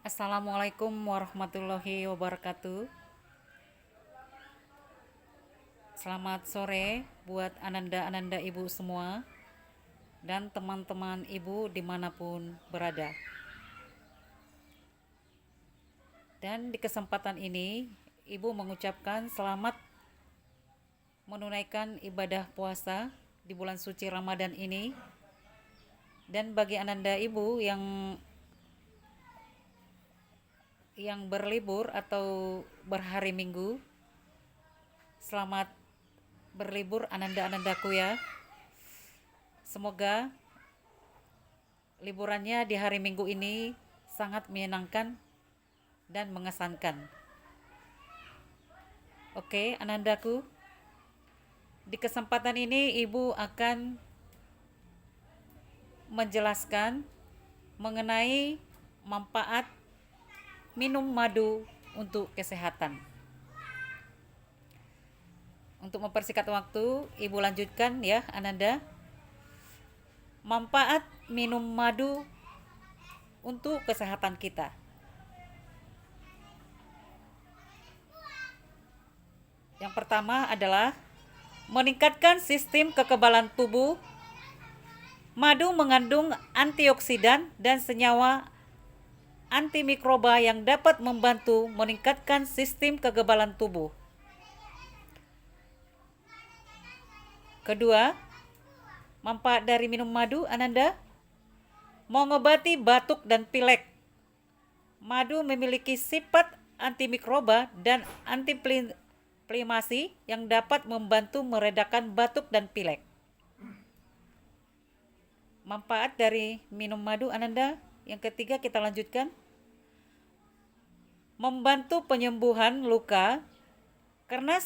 Assalamualaikum warahmatullahi wabarakatuh. Selamat sore buat ananda-ananda ibu semua dan teman-teman ibu dimanapun berada. Dan di kesempatan ini ibu mengucapkan selamat menunaikan ibadah puasa di bulan suci Ramadan ini. Dan bagi ananda ibu yang berlibur atau berhari Minggu, selamat berlibur ananda-anandaku ya. Semoga liburannya di hari Minggu ini sangat menyenangkan dan mengesankan. Oke, anandaku, di kesempatan ini ibu akan menjelaskan mengenai manfaat minum madu untuk kesehatan. Untuk mempersingkat waktu, ibu lanjutkan ya ananda. Manfaat minum madu untuk kesehatan kita. Yang pertama adalah meningkatkan sistem kekebalan tubuh. Madu mengandung antioksidan dan senyawa antimikroba yang dapat membantu meningkatkan sistem kekebalan tubuh. Kedua, manfaat dari minum madu ananda mengobati batuk dan pilek. Madu memiliki sifat antimikroba dan antiinflamasi yang dapat membantu meredakan batuk dan pilek. Manfaat dari minum madu ananda yang ketiga kita lanjutkan. Membantu penyembuhan luka karena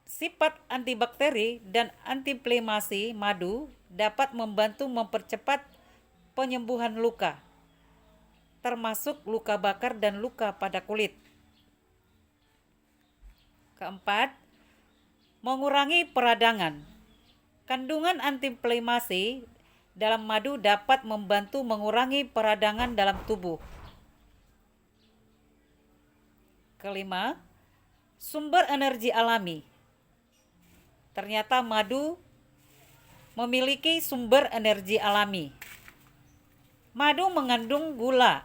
sifat antibakteri dan antiinflamasi madu dapat membantu mempercepat penyembuhan luka, termasuk luka bakar dan luka pada kulit. Keempat, mengurangi peradangan. Kandungan antiinflamasi dalam madu dapat membantu mengurangi peradangan dalam tubuh. Kelima, sumber energi alami. Ternyata madu memiliki sumber energi alami. Madu mengandung gula.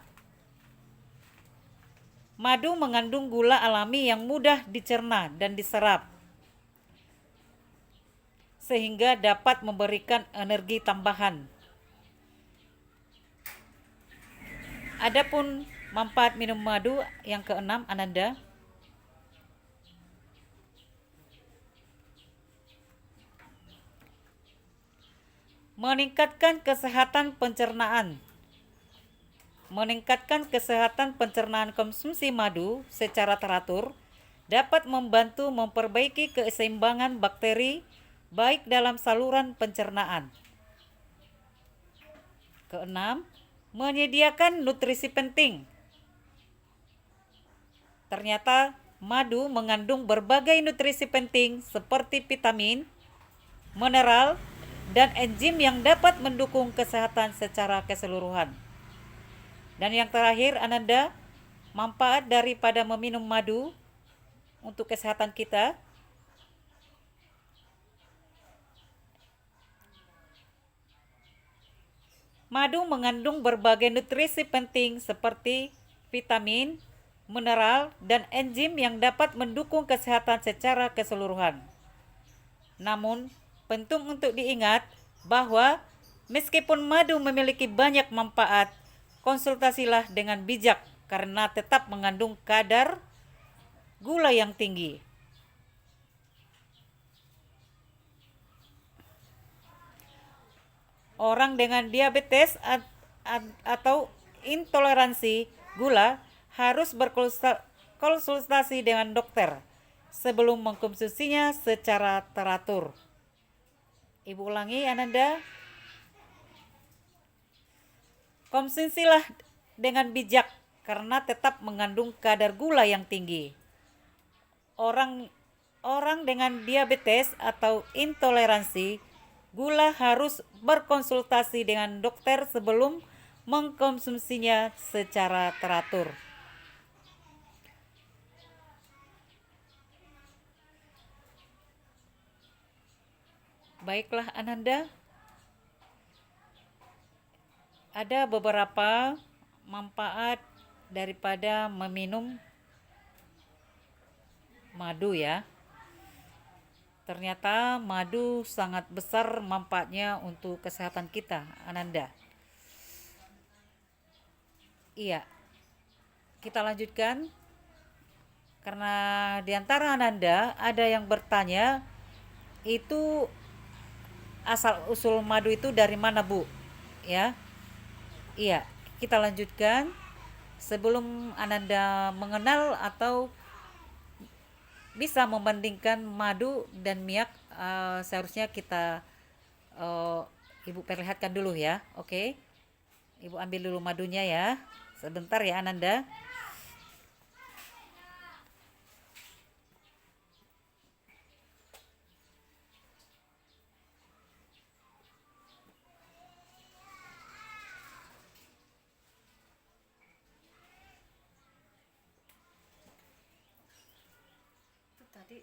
Madu mengandung gula alami yang mudah dicerna dan diserap, sehingga dapat memberikan energi tambahan. Adapun manfaat minum madu yang keenam ananda, meningkatkan kesehatan pencernaan. Meningkatkan kesehatan pencernaan. Konsumsi madu secara teratur dapat membantu memperbaiki keseimbangan bakteri baik dalam saluran pencernaan. Keenam, menyediakan nutrisi penting. Ternyata madu mengandung berbagai nutrisi penting seperti vitamin, mineral, dan enzim yang dapat mendukung kesehatan secara keseluruhan. Dan yang terakhir ananda, manfaat daripada meminum madu untuk kesehatan kita. Madu mengandung berbagai nutrisi penting seperti vitamin, mineral, dan enzim yang dapat mendukung kesehatan secara keseluruhan. Namun, penting untuk diingat bahwa meskipun madu memiliki banyak manfaat, konsultasilah dengan bijak karena tetap mengandung kadar gula yang tinggi. Orang dengan diabetes atau intoleransi gula harus berkonsultasi dengan dokter sebelum mengkonsumsinya secara teratur. Ibu ulangi ananda, konsumsilah dengan bijak karena tetap mengandung kadar gula yang tinggi. Orang dengan diabetes atau intoleransi gula harus berkonsultasi dengan dokter sebelum mengkonsumsinya secara teratur. Baiklah Ananda, ada beberapa manfaat daripada meminum madu ya. Ternyata madu sangat besar manfaatnya untuk kesehatan kita, Ananda. Iya, kita lanjutkan. Karena di antara Ananda ada yang bertanya, itu asal usul madu itu dari mana, Bu? Ya. Iya, kita lanjutkan. Sebelum Ananda mengenal atau bisa membandingkan madu dan miak, seharusnya kita uh, Ibu perlihatkan dulu ya. Oke. Ibu ambil dulu madunya ya. Sebentar ya Ananda. Itu tadi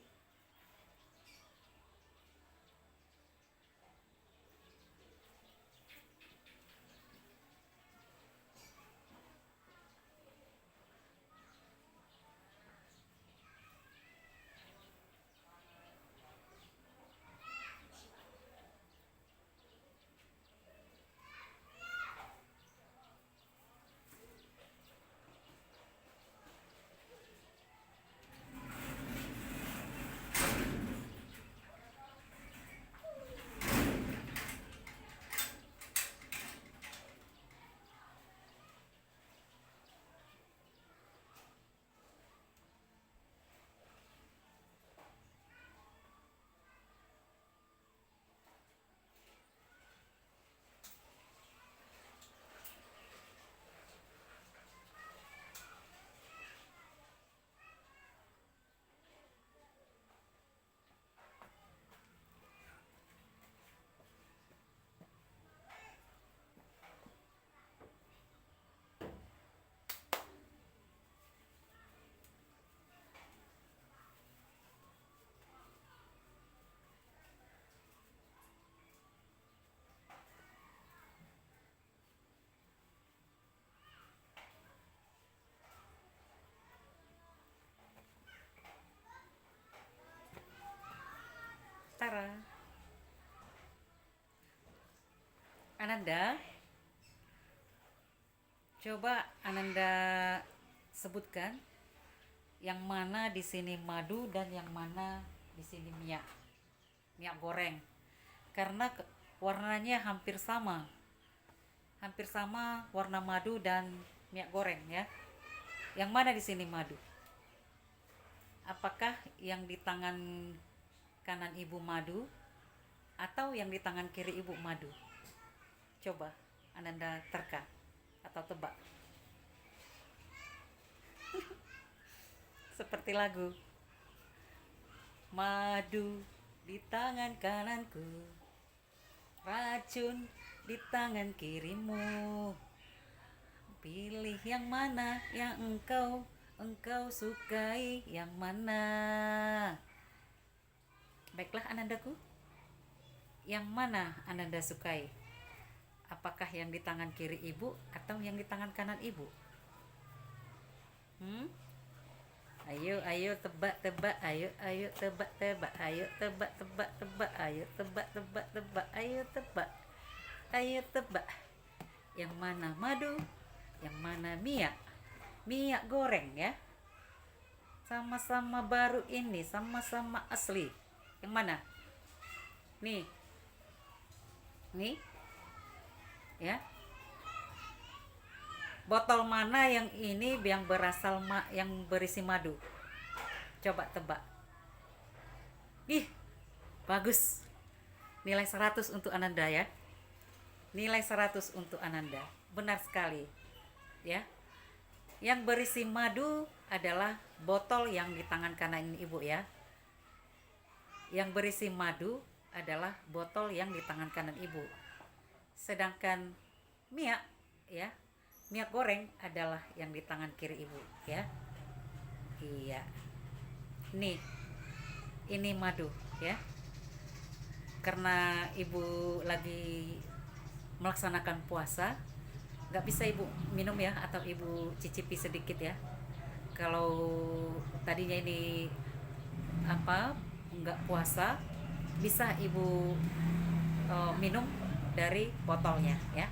Tara. Ananda, coba Ananda sebutkan yang mana di sini madu dan yang mana di sini minyak. Minyak goreng. Karena warnanya hampir sama. Hampir sama warna madu dan minyak goreng ya. Yang mana di sini madu? Apakah yang di tangan kanan Ibu madu atau yang di tangan kiri Ibu madu? Coba Ananda terka atau tebak. Seperti lagu. Madu di tangan kananku, racun di tangan kirimu. Pilih yang mana yang engkau sukai, yang mana? Baiklah Anandaku, yang mana Ananda sukai? Apakah yang di tangan kiri Ibu atau yang di tangan kanan Ibu? Ayo tebak, ayo tebak, ayo tebak, ayo tebak, ayo tebak. Yang mana madu, yang mana minyak goreng ya. Sama-sama baru ini, sama-sama asli. Yang mana? Nih ya. Botol mana yang ini yang yang berisi madu? Coba tebak. Ih, bagus. Nilai 100 untuk Ananda ya. Nilai 100 untuk Ananda. Benar sekali. Ya. Yang berisi madu adalah botol yang di tangan kanan ini Ibu ya. Yang berisi madu adalah botol yang di tangan kanan Ibu. Sedangkan minyak ya, minyak goreng adalah yang di tangan kiri Ibu ya. Iya. Ini madu ya. karena ibu lagi melaksanakan puasa, nggak bisa ibu minum ya, atau ibu cicipi sedikit ya. Kalau tadinya ini apa nggak puasa, bisa ibu minum dari botolnya ya.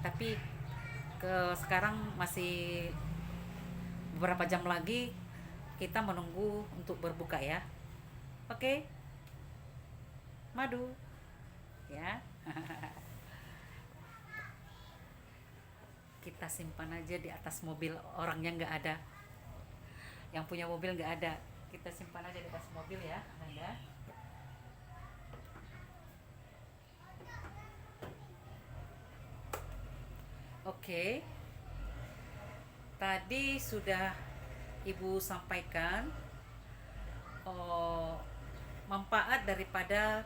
Tapi sekarang masih beberapa jam lagi kita menunggu untuk berbuka ya. Oke, madu ya. Kita simpan aja di atas mobil, orangnya nggak ada, yang punya mobil nggak ada, kita simpan aja di atas mobil ya Ananda. Oke, tadi sudah ibu sampaikan manfaat daripada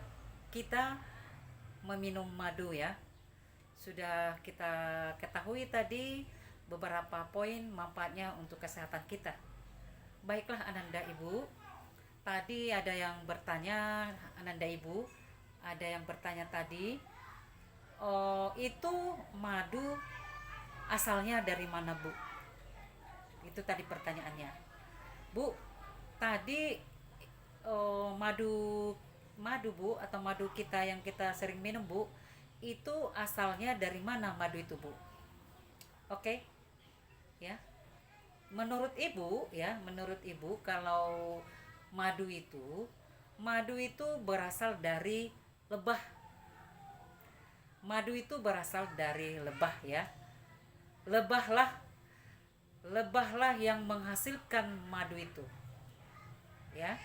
kita meminum madu ya. Sudah kita ketahui tadi beberapa poin manfaatnya untuk kesehatan kita. Baiklah Ananda Ibu, tadi ada yang bertanya, Ananda Ibu, ada yang bertanya tadi, itu madu asalnya dari mana Bu? Itu tadi pertanyaannya. Bu, tadi madu madu Bu, atau madu kita yang kita sering minum Bu, itu asalnya dari mana madu itu Bu? Oke ya, menurut ibu ya, menurut ibu kalau madu itu berasal dari lebah. Madu itu berasal dari lebah ya. Lebahlah yang menghasilkan madu itu ya.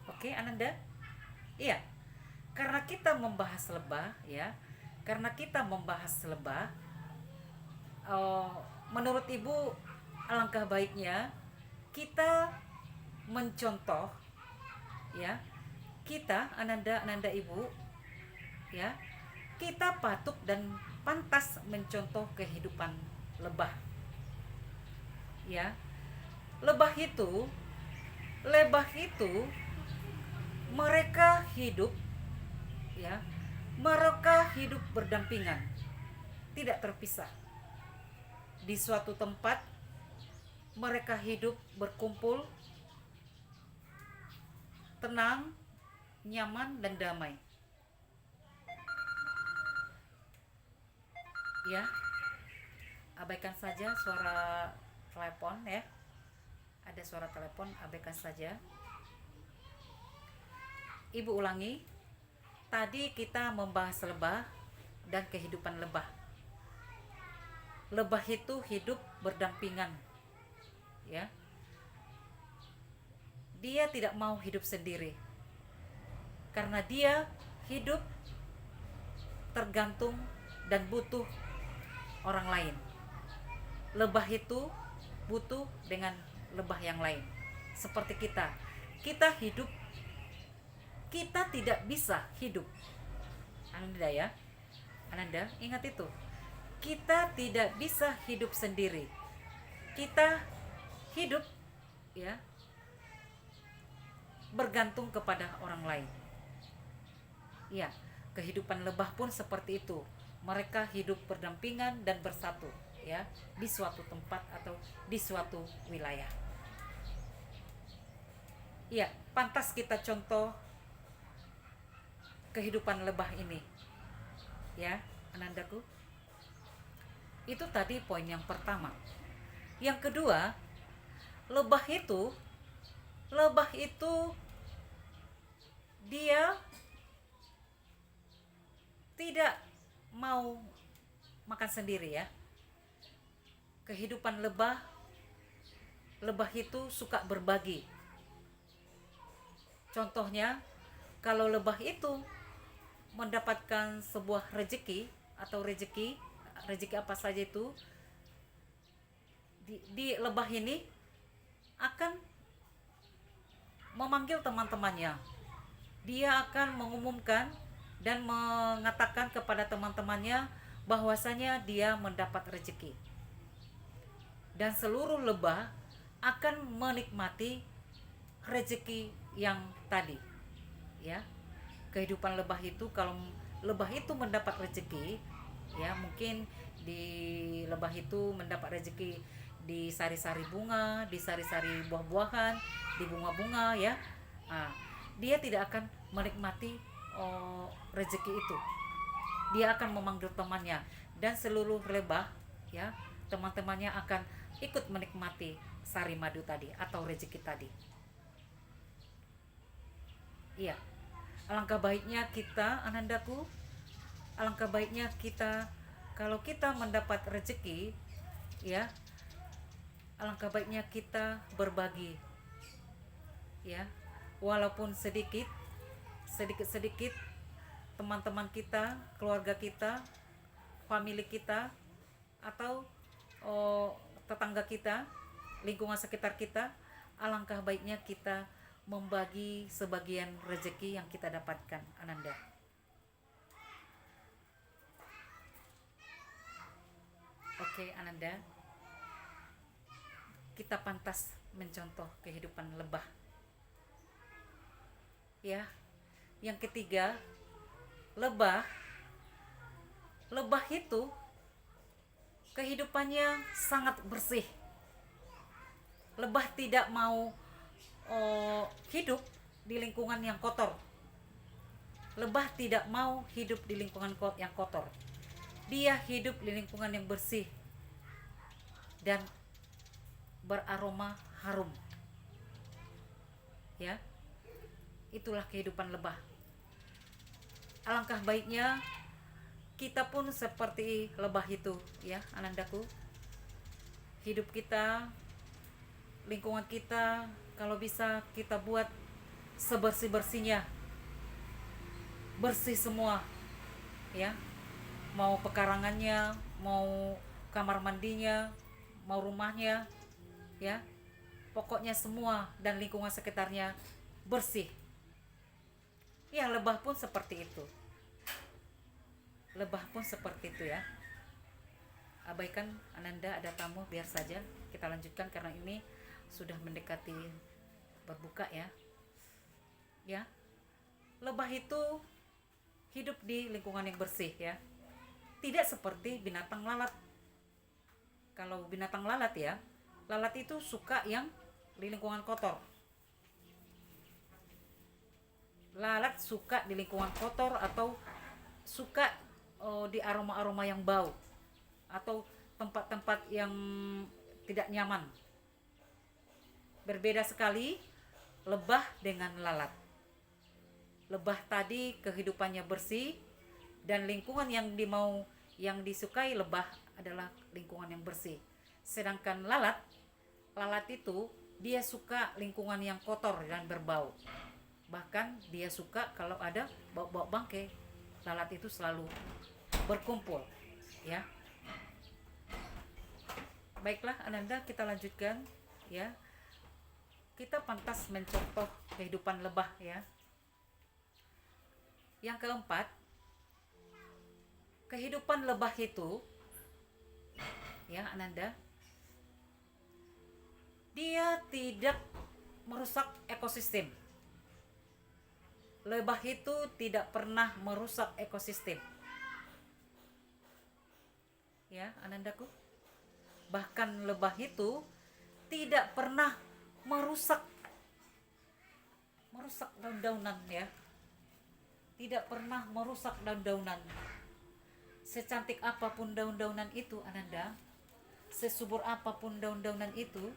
Oke Ananda, iya, karena kita membahas lebah ya, menurut ibu alangkah baiknya kita mencontoh ya, kita Ananda Ibu ya, kita patut dan pantas mencontoh kehidupan lebah ya. Lebah itu mereka hidup ya, mereka hidup berdampingan, tidak terpisah. Di suatu tempat mereka hidup berkumpul, tenang, nyaman dan damai ya. Abaikan saja suara telepon ya, ada suara telepon, abaikan saja. Ibu ulangi, tadi kita membahas lebah dan kehidupan lebah. Lebah itu hidup berdampingan ya, dia tidak mau hidup sendiri karena dia hidup tergantung dan butuh orang lain. Lebah itu butuh dengan lebah yang lain. Seperti kita hidup, kita tidak bisa hidup Ananda ya, Ananda ingat itu, kita tidak bisa hidup sendiri. Kita hidup ya bergantung kepada orang lain ya. Kehidupan lebah pun seperti itu, mereka hidup berdampingan dan bersatu ya, di suatu tempat atau di suatu wilayah ya. Pantas kita contoh kehidupan lebah ini ya Anandaku. Itu tadi poin yang pertama. Yang kedua, lebah itu dia tidak mau makan sendiri ya. Kehidupan lebah itu suka berbagi. Contohnya, kalau lebah itu mendapatkan sebuah rezeki atau rezeki apa saja itu, di lebah ini akan memanggil teman-temannya. Dia akan mengumumkan dan mengatakan kepada teman-temannya bahwasanya dia mendapat rezeki. Dan seluruh lebah akan menikmati rezeki yang tadi ya. kehidupan lebah itu, kalau lebah itu mendapat rezeki, ya mungkin di lebah itu mendapat rezeki di sari-sari bunga, di sari-sari buah-buahan, di bunga-bunga ya. Nah, dia tidak akan menikmati rezeki itu. Dia akan memanggil temannya, dan seluruh lebah ya, teman-temannya akan ikut menikmati sari madu tadi atau rezeki tadi. Iya, alangkah baiknya kita, Anandaku, alangkah baiknya kita, kalau kita mendapat rezeki ya, alangkah baiknya kita berbagi ya, walaupun sedikit sedikit, teman-teman kita, keluarga kita, famili kita, atau tetangga kita, lingkungan sekitar kita, alangkah baiknya kita membagi sebagian rezeki yang kita dapatkan, Ananda. Oke, Ananda, kita pantas mencontoh kehidupan lebah ya. Yang ketiga, lebah lebah itu kehidupannya sangat bersih. Lebah tidak mau hidup di lingkungan yang kotor. Lebah tidak mau hidup di lingkungan yang kotor. Dia hidup di lingkungan yang bersih dan beraroma harum. Ya. Itulah kehidupan lebah. Alangkah baiknya kita pun seperti lebah itu ya, Anandaku. Hidup kita, lingkungan kita, kalau bisa kita buat sebersih-bersihnya, bersih semua ya, mau pekarangannya, mau kamar mandinya, mau rumahnya ya, pokoknya semua dan lingkungan sekitarnya bersih ya. Lebah pun seperti itu, lebah pun seperti itu ya. Abaikan Ananda, ada tamu, biar saja kita lanjutkan karena ini sudah mendekati berbuka ya. Ya, lebah itu hidup di lingkungan yang bersih ya, tidak seperti binatang lalat. Kalau binatang lalat ya, lalat itu suka yang di lingkungan kotor. Lalat suka di lingkungan kotor atau suka di aroma-aroma yang bau atau tempat-tempat yang tidak nyaman. Berbeda sekali lebah dengan lalat. Lebah tadi kehidupannya bersih dan lingkungan yang disukai lebah adalah lingkungan yang bersih. Sedangkan lalat itu dia suka lingkungan yang kotor dan berbau. Bahkan dia suka kalau ada bau-bau bangkai. Lalat itu selalu berkumpul ya. Baiklah Ananda, kita lanjutkan ya. Kita pantas mencontoh kehidupan lebah ya. Yang keempat, kehidupan lebah itu ya Ananda, dia tidak merusak ekosistem. Lebah itu tidak pernah merusak ekosistem ya Anandaku. Bahkan lebah itu tidak pernah merusak daun-daunan ya, tidak pernah merusak daun-daunan. Secantik apapun daun-daunan itu Ananda, sesubur apapun daun-daunan itu,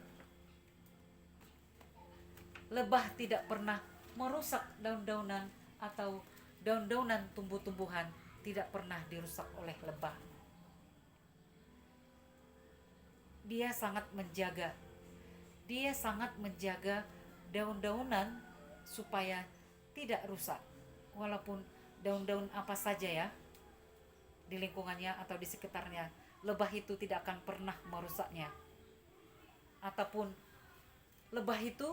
lebah tidak pernah merusak daun-daunan atau daun-daunan tumbuh-tumbuhan tidak pernah dirusak oleh lebah. Dia sangat menjaga daun-daunan supaya tidak rusak, walaupun daun-daun apa saja ya di lingkungannya atau di sekitarnya, lebah itu tidak akan pernah merusaknya. Ataupun lebah itu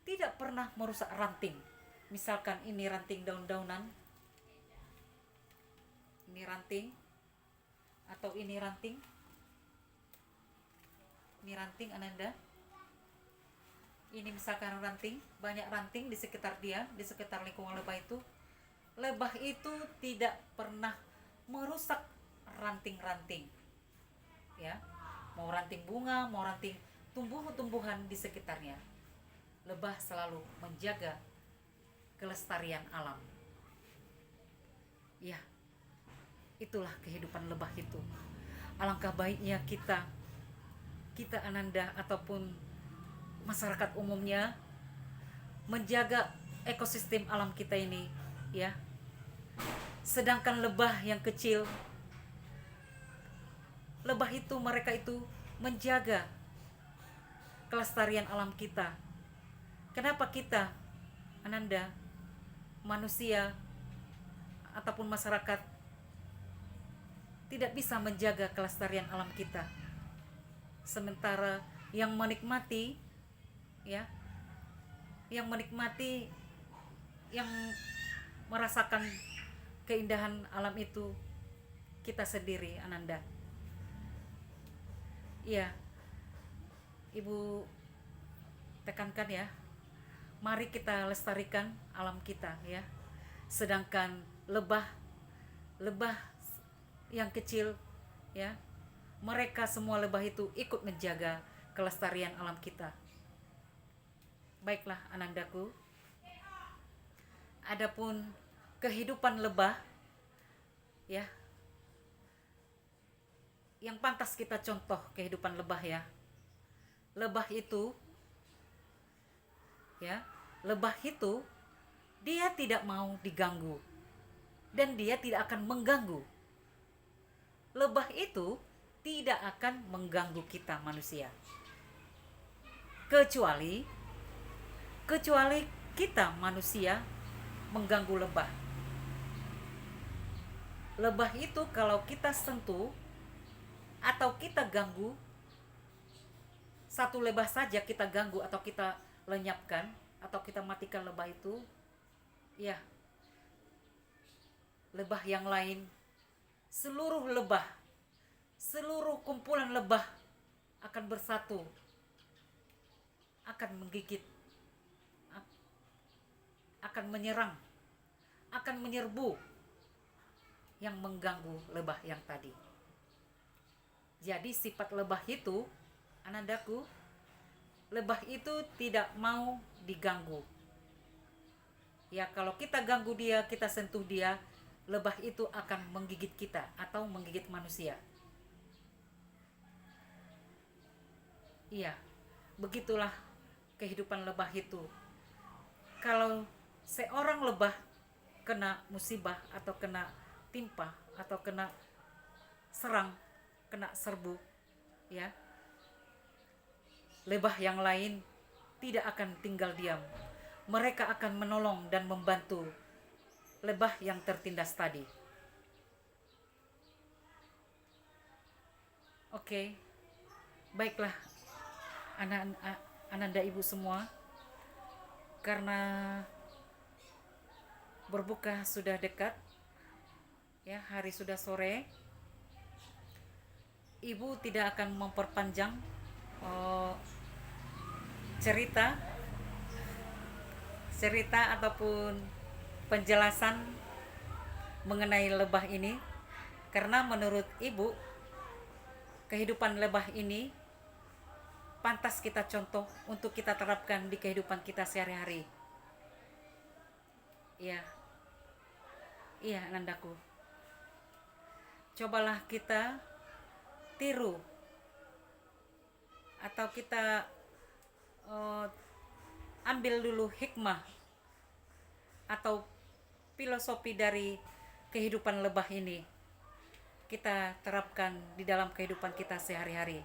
tidak pernah merusak ranting. Misalkan ini ranting daun-daunan, ini ranting, atau ini ranting Ananda. Ini misalkan ranting, banyak ranting di sekitar dia, di sekitar lingkungan lebah itu. lebah itu tidak pernah merusak ranting-ranting, ya, mau ranting bunga, mau ranting tumbuh-tumbuhan di sekitarnya. Lebah selalu menjaga kelestarian alam. Ya, itulah kehidupan lebah itu. Alangkah baiknya kita Ananda ataupun masyarakat umumnya menjaga ekosistem alam kita ini, ya. Sedangkan lebah yang kecil, lebah itu mereka itu menjaga kelestarian alam kita. Kenapa kita Ananda manusia ataupun masyarakat tidak bisa menjaga kelestarian alam kita, sementara yang menikmati, ya, yang menikmati, yang merasakan keindahan alam itu kita sendiri Ananda. Iya, Ibu tekankan ya, mari kita lestarikan alam kita, ya. Sedangkan lebah yang kecil, ya, mereka semua lebah itu ikut menjaga kelestarian alam kita. Baiklah Anandaku, adapun kehidupan lebah, ya, yang pantas kita contoh kehidupan lebah, ya. Lebah itu, ya, lebah itu dia tidak mau diganggu dan dia tidak akan mengganggu. Lebah itu tidak akan mengganggu kita manusia, kecuali kita manusia mengganggu lebah. Lebah itu kalau kita sentuh atau kita ganggu, satu lebah saja kita ganggu atau kita lenyapkan atau kita matikan lebah itu, ya, lebah yang lain, seluruh lebah, seluruh kumpulan lebah akan bersatu, akan menggigit, akan menyerang, akan menyerbu yang mengganggu lebah yang tadi. Jadi sifat lebah itu, Anandaku, lebah itu tidak mau diganggu. Ya, kalau kita ganggu dia, kita sentuh dia, lebah itu akan menggigit kita atau menggigit manusia. Iya, begitulah kehidupan lebah itu. Kalau seorang lebah kena musibah atau kena timpa atau kena serang, kena serbu, ya, lebah yang lain tidak akan tinggal diam. Mereka akan menolong dan membantu lebah yang tertindas tadi. Oke, baiklah Ananda ibu semua, karena berbuka sudah dekat, ya, hari sudah sore, ibu tidak akan memperpanjang cerita ataupun penjelasan mengenai lebah ini, karena menurut ibu kehidupan lebah ini pantas kita contoh untuk kita terapkan di kehidupan kita sehari-hari. Iya, iya Nandaku, cobalah kita tiru atau kita ambil dulu hikmah atau filosofi dari kehidupan lebah ini, kita terapkan di dalam kehidupan kita sehari-hari.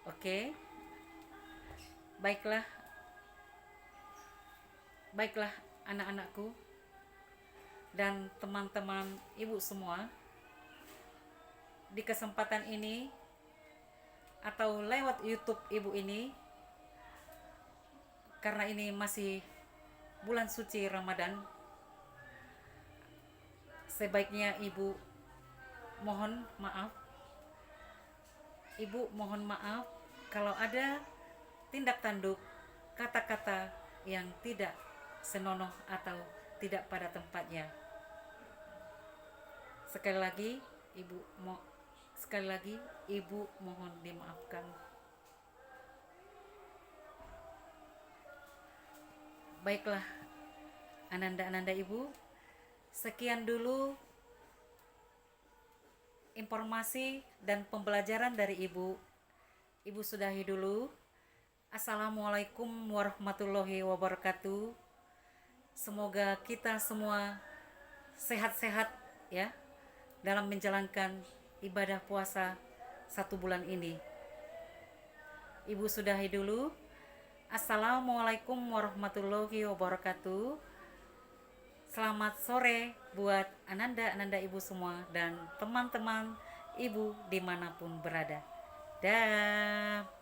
Oke, baiklah anak-anakku dan teman-teman ibu semua, di kesempatan ini atau lewat YouTube ibu ini, karena ini masih bulan suci Ramadan, sebaiknya ibu mohon maaf kalau ada tindak tanduk, kata-kata yang tidak senonoh atau tidak pada tempatnya. Sekali lagi ibu mohon dimaafkan. Baiklah ananda-ananda ibu, sekian dulu informasi dan pembelajaran dari ibu. Ibu sudahi dulu. Assalamualaikum warahmatullahi wabarakatuh. Semoga kita semua sehat-sehat ya dalam menjalankan ibadah puasa 1 bulan ini. Ibu sudahi dulu. Assalamualaikum warahmatullahi wabarakatuh. Selamat sore buat ananda-ananda ibu semua dan teman-teman ibu dimanapun berada. Dah.